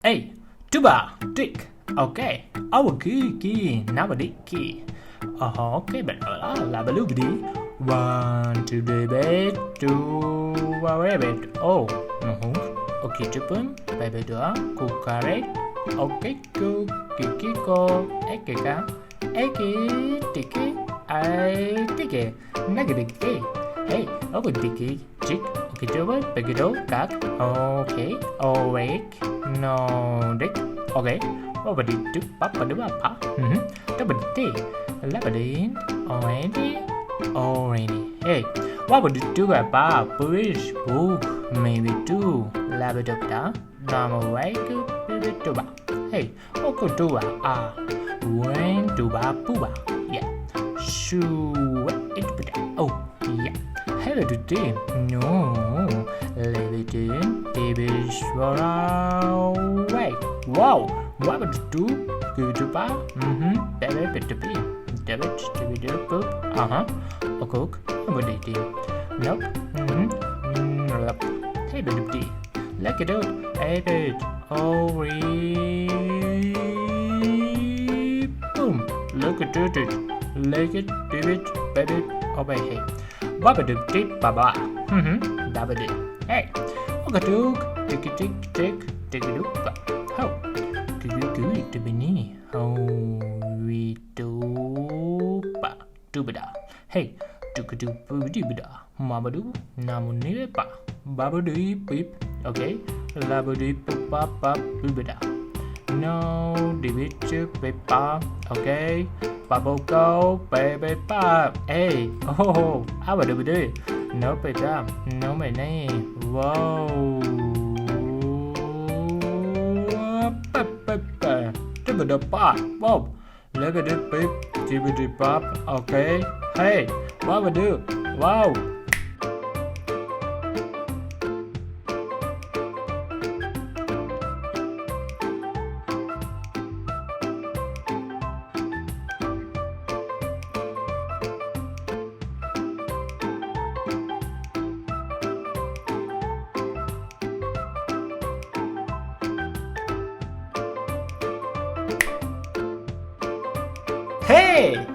Hey, tuba, tick. Okay, our key. Now a key. Okay, but la balubdi. 1, 2, debate, 2, rabbit. Oh, okay, chupun, baby doa, kukaret. Okay, kiko, ekeka, eki, tiki, tiki, nagadi. Hey, over tiki, chick, okay, double, pegado, cat. Okay, awake, no dick. Okay, over the two, papa, do papa. Double tea, labadine, already. Hey, what would you do about British book? Maybe two, labadopta, normal way to be to ba. Hey, oko to ba, when to ba, pooba. Yeah, shoo, it be oh, yeah. Hello to team. No, levitin, TV way. Wow, what would you do? Good to ba? Baby, to be. David, poop. A cook. Nobody did. Nope. Nope. Hey, baby. Like it out. Hey, baby. Oh, boom. Look at it. Like it, David, baby. Obey. Hey. Baba dip, dip, baba. David. Hey. Okay, tick, tick, tick, tick it up. How? Good to be near. How we do. Dubida. Hey, dubida. Mabadu, namunipa. Babadi beep. Okay. Labadi papa dubida. No, divichu pepa. Okay. Bubble go, baby pop. Hey, oh, abadubidi. No peta. No my name. Whoa. Dubida pop. Bob. Look at it, beep. Jibbity pop, okay. Hey, what we do? Wow. Hey!